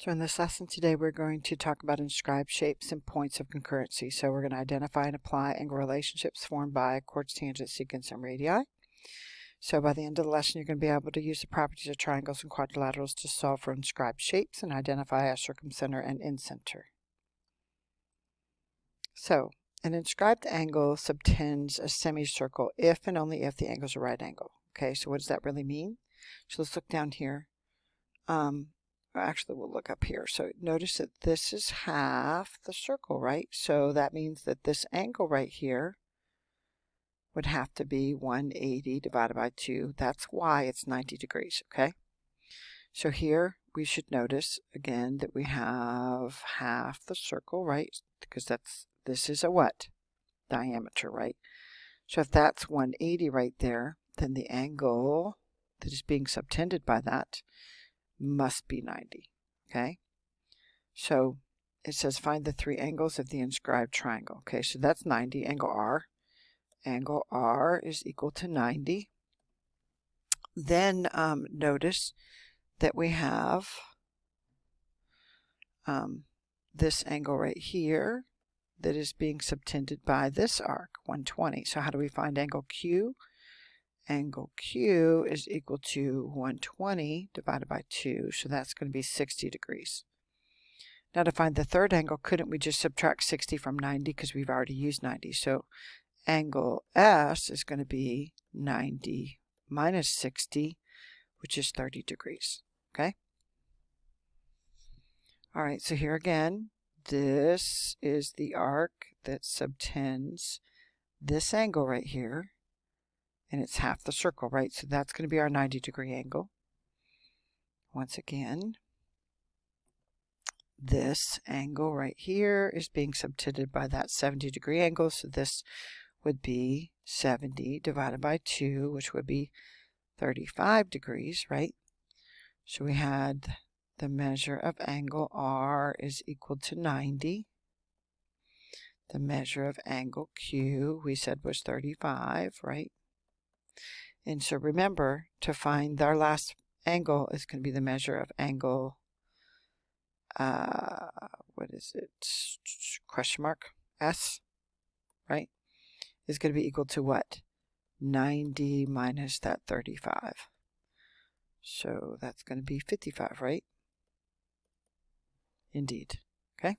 So in this lesson today, we're going to talk about inscribed shapes and points of concurrency. So we're going to identify and apply angle relationships formed by chords, tangents, secants, and radii. So by the end of the lesson, you're going to be able to use the properties of triangles and quadrilaterals to solve for inscribed shapes and identify a circumcenter and incenter. So an inscribed angle subtends a semicircle if and only if the angle is a right angle. Okay, so what does that really mean? So let's look down here. Actually, we'll look up here. So notice that this is half the circle, right? So that means that this angle right here would have to be 180 divided by 2. That's why it's 90 degrees, okay? So here we should notice, again, that we have half the circle, right? Because this is a what? Diameter, right? So if that's 180 right there, then the angle that is being subtended by that must be 90, okay? So it says find the three angles of the inscribed triangle. Okay, so that's 90, angle R. Angle R is equal to 90. Then notice that we have this angle right here that is being subtended by this arc, 120. So how do we find angle Q? Angle Q is equal to 120 divided by 2, so that's going to be 60 degrees. Now to find the third angle, couldn't we just subtract 60 from 90 because we've already used 90? So angle S is going to be 90 minus 60, which is 30 degrees, okay? All right, so here again, this is the arc that subtends this angle right here. And it's half the circle, right? So that's going to be our 90-degree angle. Once again, this angle right here is being subtended by that 70-degree angle. So this would be 70 divided by 2, which would be 35 degrees, right? So we had the measure of angle R is equal to 90. The measure of angle Q we said was 35, right? And so remember, to find our last angle is going to be the measure of angle, what is it, question mark, S, right, is going to be equal to what? 90 minus that 35. So that's going to be 55, right? Indeed, okay?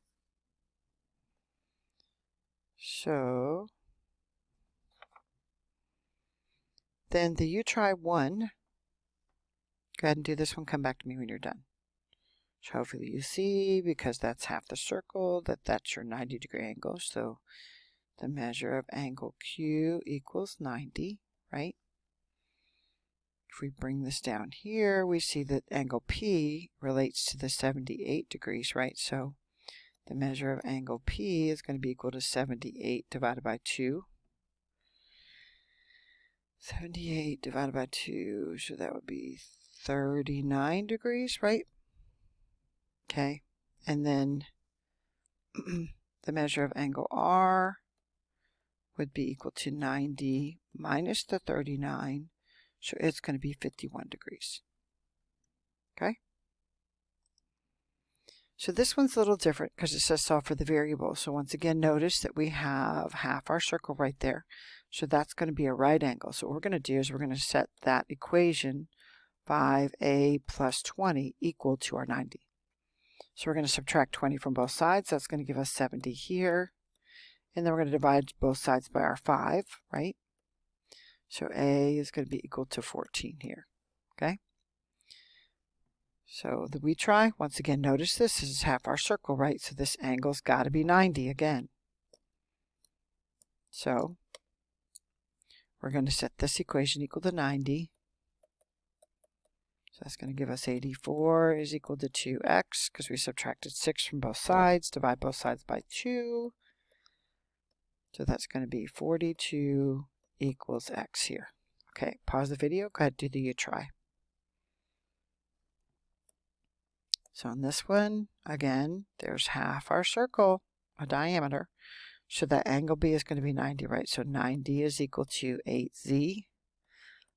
So then the you try one, go ahead and do this one, come back to me when you're done. So hopefully you see, because that's half the circle, that's your 90-degree angle. So the measure of angle Q equals 90, right? If we bring this down here, we see that angle P relates to the 78 degrees, right? So the measure of angle P is going to be equal to 78 divided by 2. 78 divided by 2, so that would be 39 degrees, right? Okay, and then the measure of angle R would be equal to 90 minus the 39, so it's going to be 51 degrees. Okay? So this one's a little different because it says solve for the variable. So once again, notice that we have half our circle right there. So that's going to be a right angle. So what we're going to do is we're going to set that equation 5a plus 20 equal to our 90. So we're going to subtract 20 from both sides. That's going to give us 70 here. And then we're going to divide both sides by our 5, right? So a is going to be equal to 14 here, okay? So the we try, once again, notice this is half our circle, right? So this angle's got to be 90 again. So we're going to set this equation equal to 90. So that's going to give us 84 is equal to 2x, because we subtracted 6 from both sides. Divide both sides by 2. So that's going to be 42 equals x here. Okay, pause the video. Go ahead, do the you try. So on this one, again, there's half our circle, a diameter. So that angle B is going to be 90, right? So 90 is equal to 8z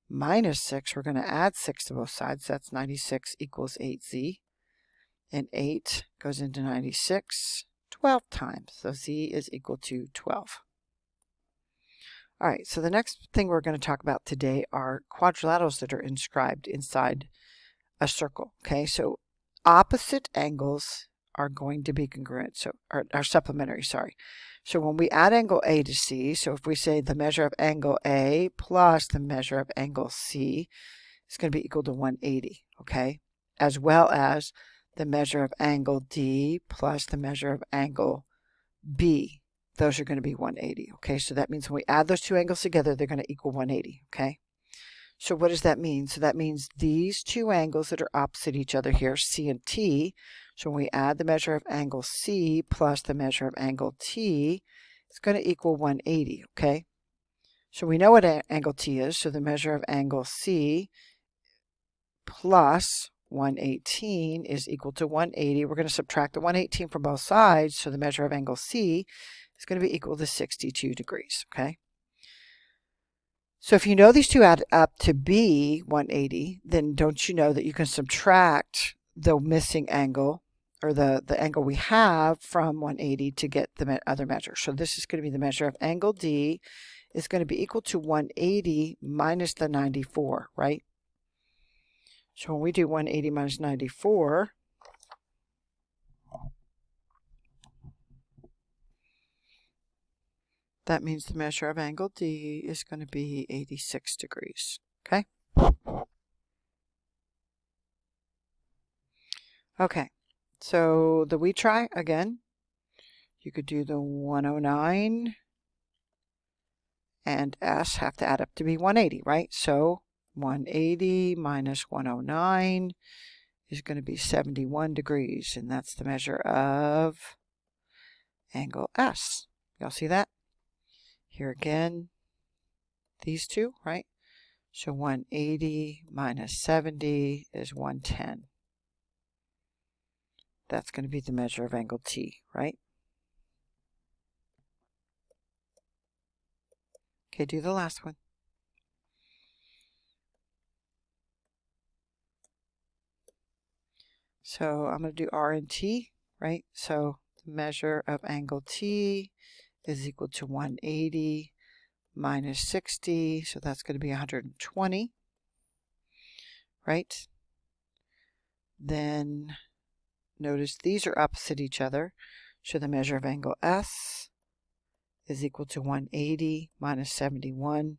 minus 6. We're going to add 6 to both sides. That's 96 equals 8z. and 8 goes into 96 12 times. So Z is equal to 12. All right, so the next thing we're going to talk about today are quadrilaterals that are inscribed inside a circle. Okay, so opposite angles are going to be congruent, so are supplementary, sorry. So when we add angle A to C, so if we say the measure of angle A plus the measure of angle C is going to be equal to 180, okay? As well as the measure of angle D plus the measure of angle B. Those are going to be 180, okay? So that means when we add those two angles together, they're going to equal 180, okay? So what does that mean? So that means these two angles that are opposite each other here, C and T, so when we add the measure of angle C plus the measure of angle T, it's going to equal 180, okay? So we know what angle T is, so the measure of angle C plus 118 is equal to 180. We're going to subtract the 118 from both sides, so the measure of angle C is going to be equal to 62 degrees, okay? So if you know these two add up to be 180, then don't you know that you can subtract the missing angle, or the angle we have, from 180 to get the other measure. So this is going to be the measure of angle D is going to be equal to 180 minus the 94, right? So when we do 180 minus 94, that means the measure of angle D is going to be 86 degrees, okay? Okay, so the we try again, you could do the 109 and S have to add up to be 180, right? So 180 minus 109 is going to be 71 degrees, and that's the measure of angle S. Y'all see that? Here again, these two, right? So 180 minus 70 is 110. That's going to be the measure of angle T, right? Okay, do the last one. So I'm going to do R and T, right? So the measure of angle T is equal to 180 minus 60, so that's going to be 120, right? Then notice these are opposite each other, so the measure of angle S is equal to 180 minus 71,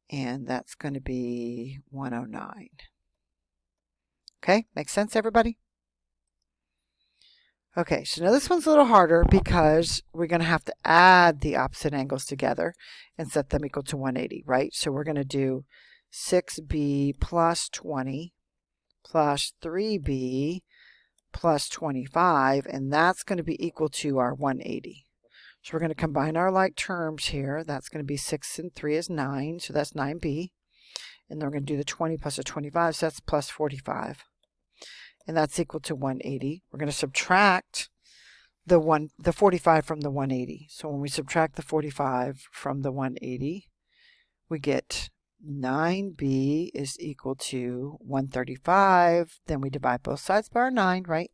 and that's going to be 109. Okay, makes sense, everybody? Okay, so now this one's a little harder because we're going to have to add the opposite angles together and set them equal to 180, right? So we're going to do 6b plus 20 plus 3b plus 25, and that's going to be equal to our 180. So we're going to combine our like terms here. That's going to be 6 and 3 is 9, so that's 9b. And then we're going to do the 20 plus the 25, so that's plus 45. And that's equal to 180. We're going to subtract the 45 from the 180. So when we subtract the 45 from the 180, we get 9b is equal to 135. Then we divide both sides by our 9, right?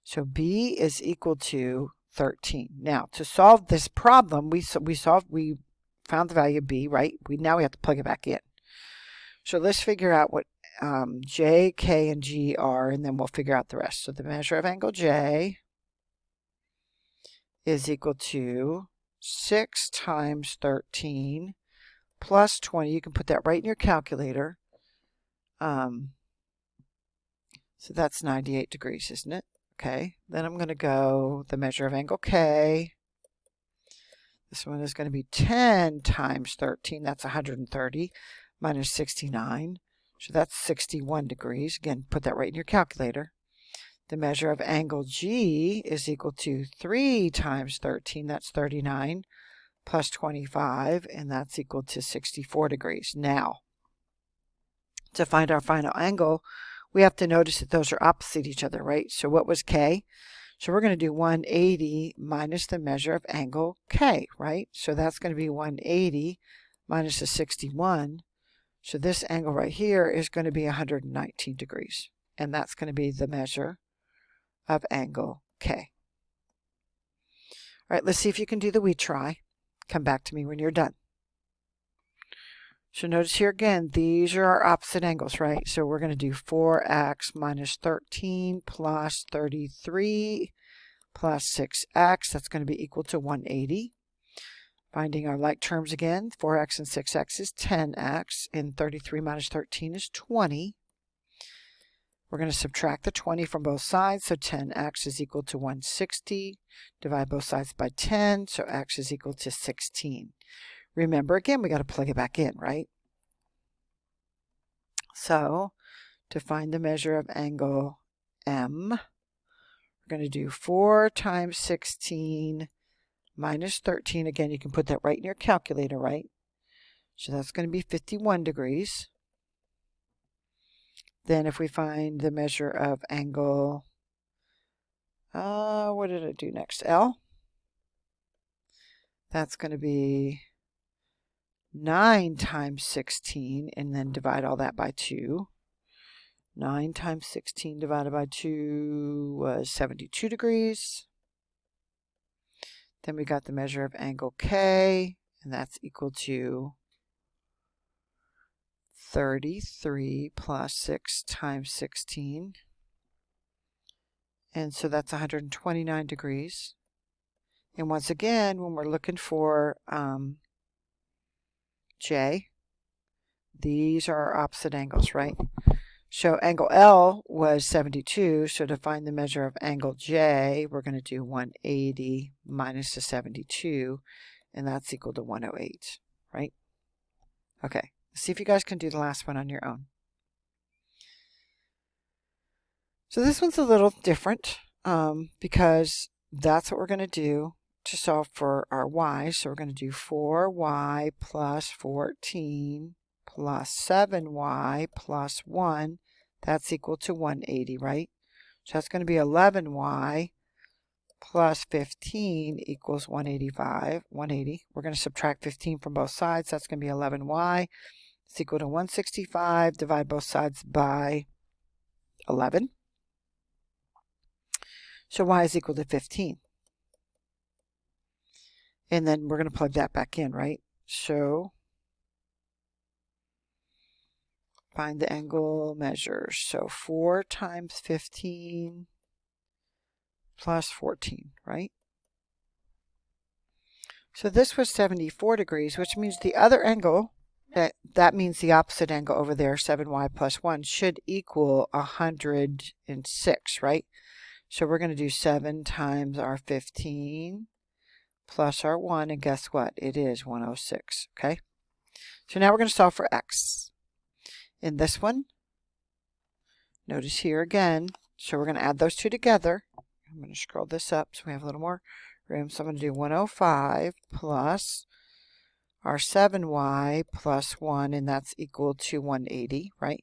So b is equal to 13. Now, to solve this problem, we found the value of b, right? Now we have to plug it back in. So let's figure out what J, K, and G are, and then we'll figure out the rest. So the measure of angle J is equal to 6 times 13 plus 20. You can put that right in your calculator. So that's 98 degrees, isn't it? Okay, then I'm going to go the measure of angle K. This one is going to be 10 times 13. That's 130 minus 69. So that's 61 degrees. Again, put that right in your calculator. The measure of angle G is equal to 3 times 13. That's 39 plus 25, and that's equal to 64 degrees. Now, to find our final angle, we have to notice that those are opposite each other, right? So what was K? So we're going to do 180 minus the measure of angle K, right? So that's going to be 180 minus the 61. So this angle right here is going to be 119 degrees. And that's going to be the measure of angle K. All right, let's see if you can do the we try. Come back to me when you're done. So notice here again, these are our opposite angles, right? So we're going to do 4x minus 13 plus 33 plus 6x. That's going to be equal to 180. Finding our like terms again, 4x and 6x is 10x, and 33 minus 13 is 20. We're going to subtract the 20 from both sides, so 10x is equal to 160. Divide both sides by 10, so x is equal to 16. Remember, again, we got to plug it back in, right? So, to find the measure of angle M, we're going to do 4 times 16 minus 13. Again, you can put that right in your calculator, right? So that's going to be 51 degrees. Then if we find the measure of angle, what did I do next? L. That's going to be 9 times 16, and then divide all that by 2. 9 times 16 divided by 2 was 72 degrees. Then we got the measure of angle K, and that's equal to 33 plus 6 times 16. And so that's 129 degrees. And once again, when we're looking for J, these are our opposite angles, right? So angle L was 72, so to find the measure of angle J, we're going to do 180 minus the 72, and that's equal to 108, right? Okay, let's see if you guys can do the last one on your own. So this one's a little different because that's what we're going to do to solve for our y. So we're going to do 4y plus 14 plus 7y plus 1. That's equal to 180, right? So that's going to be 11y plus 15 equals 180. We're going to subtract 15 from both sides. That's going to be 11y. It's equal to 165. Divide both sides by 11. So y is equal to 15. And then we're going to plug that back in, right? So find the angle measures. So 4 times 15 plus 14, right? So this was 74 degrees, which means the other angle, that means the opposite angle over there, 7y plus 1, should equal 106, right? So we're going to do 7 times our 15 plus our 1, and guess what? It is 106, okay? So now we're going to solve for x. In this one, notice here again, so we're going to add those two together. I'm going to scroll this up so we have a little more room. So I'm going to do 105 plus our 7y plus 1, and that's equal to 180, right?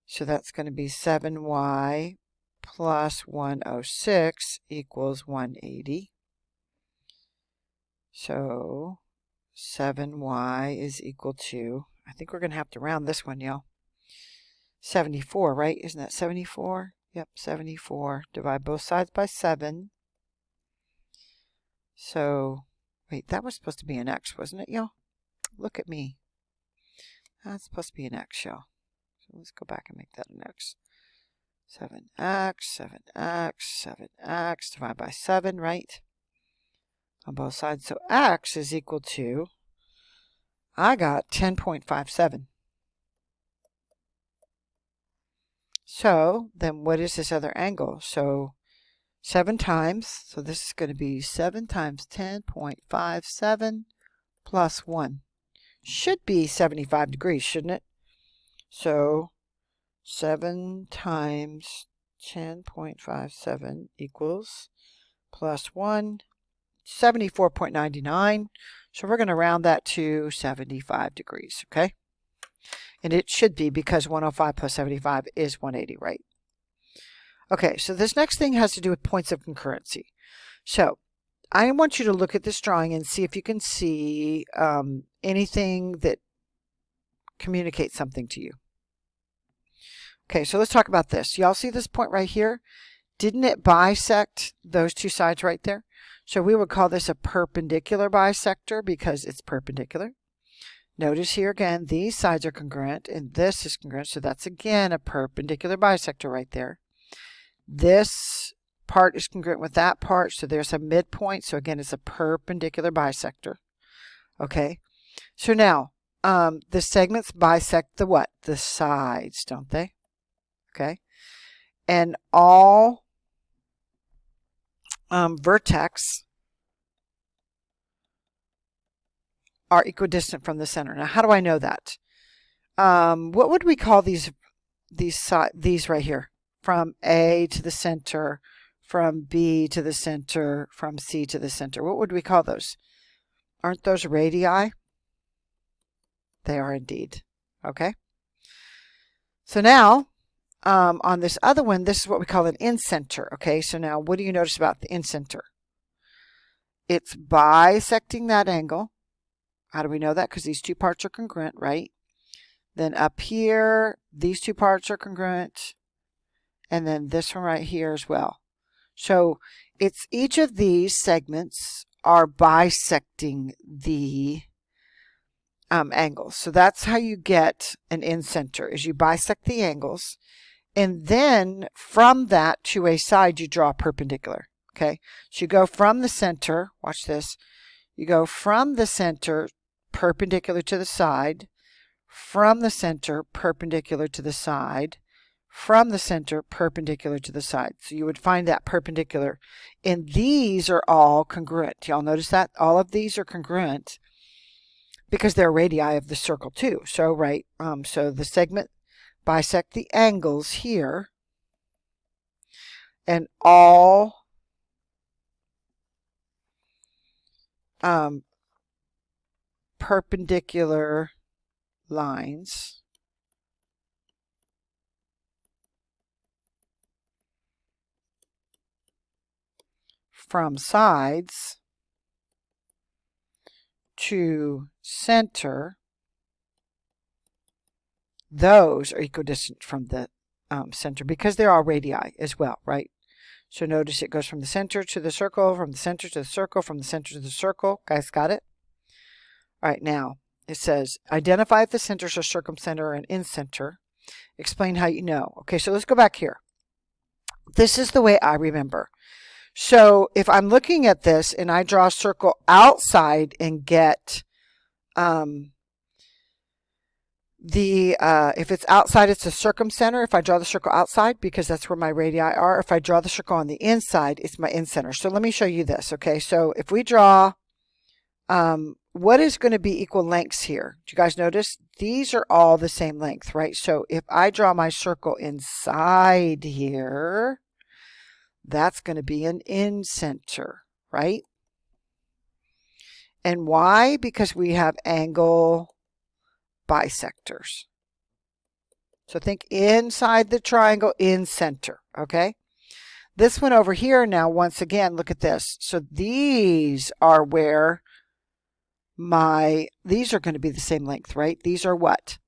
So that's going to be 7y plus 106 equals 180. So 7y is equal to, I think we're going to have to round this one, y'all. 74, right? Isn't that 74? Yep, 74. Divide both sides by 7. So, wait, that was supposed to be an x, wasn't it, y'all? Look at me. That's supposed to be an x, y'all. So let's go back and make that an x. 7x, 7x, 7x, divide by 7, right? On both sides. So x is equal to, I got 10.57. So then what is this other angle? So 7 times, so this is going to be 7 times 10.57 plus 1. Should be 75 degrees, shouldn't it? So 7 times 10.57 equals plus 1, 74.99. So we're going to round that to 75 degrees, okay? And it should be, because 105 plus 75 is 180, right? Okay, so this next thing has to do with points of concurrency. So I want you to look at this drawing and see if you can see anything that communicates something to you. Okay, so let's talk about this. Y'all see this point right here? didn't it bisect those two sides right there? So we would call this a perpendicular bisector because it's perpendicular. Notice here again, these sides are congruent and this is congruent. So that's again a perpendicular bisector right there. This part is congruent with that part. So there's a midpoint. So again, it's a perpendicular bisector. Okay. So now, the segments bisect the what? The sides, don't they? Okay. And all vertex are equidistant from the center. Now, how do I know that? What would we call these right here? From A to the center, from B to the center, from C to the center. What would we call those? Aren't those radii? They are indeed. Okay. So now, on this other one, this is what we call an incenter. Okay, so now what do you notice about the incenter? It's bisecting that angle. How do we know that? Because these two parts are congruent, right? Then up here, these two parts are congruent. And then this one right here as well. So it's each of these segments are bisecting the angles. So that's how you get an incenter, is you bisect the angles. And then from that to a side, you draw a perpendicular. Okay, so you go from the center, watch this, you go from the center perpendicular to the side, from the center perpendicular to the side, from the center perpendicular to the side. So you would find that perpendicular. And these are all congruent. Y'all notice that? All of these are congruent because they're radii of the circle too. So, right, so the segment bisect the angles here, and all perpendicular lines from sides to center, those are equidistant from the center because they're all radii as well, right? So notice it goes from the center to the circle, from the center to the circle, from the center to the circle. Guys, got it? All right, now it says, identify if the centers are circumcenter or an incenter. Explain how you know. Okay, so let's go back here. This is the way I remember. So if I'm looking at this and I draw a circle outside and get if it's outside, it's a circumcenter. If I draw the circle outside, because that's where my radii are. If I draw the circle on the inside, it's my incenter. So let me show you this. Okay, so if we draw, what is going to be equal lengths here? Do you guys notice? These are all the same length, right? So if I draw my circle inside here, that's going to be an incenter, right? And why? Because we have angle bisectors. So think inside the triangle, in center, okay? This one over here now, once again, look at this. So these are where these are going to be the same length, right? These are what?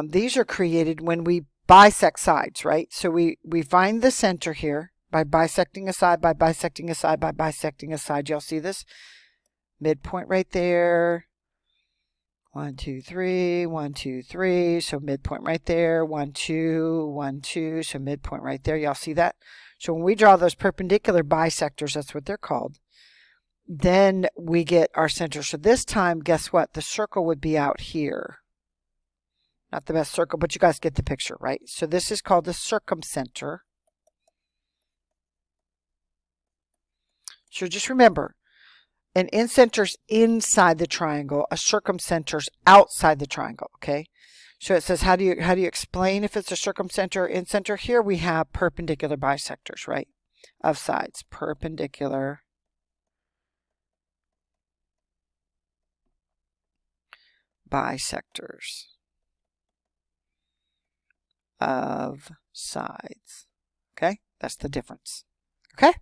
These are created when we bisect sides, right? So we find the center here by bisecting a side, by bisecting a side, by bisecting a side. Y'all see this? Midpoint right there. 1, 2, 3, 1, 2, 3. So midpoint right there. 1, 2, 1, 2. So midpoint right there. Y'all see that? So when we draw those perpendicular bisectors, that's what they're called, then we get our center. So this time, guess what? The circle would be out here. Not the best circle, but you guys get the picture, right? So this is called the circumcenter. So just remember, an incenter's inside the triangle, a circumcenter's outside the triangle, okay? So it says, how do you explain if it's a circumcenter or incenter? Here we have perpendicular bisectors, right? Of sides, perpendicular bisectors of sides. Okay, that's the difference. Okay.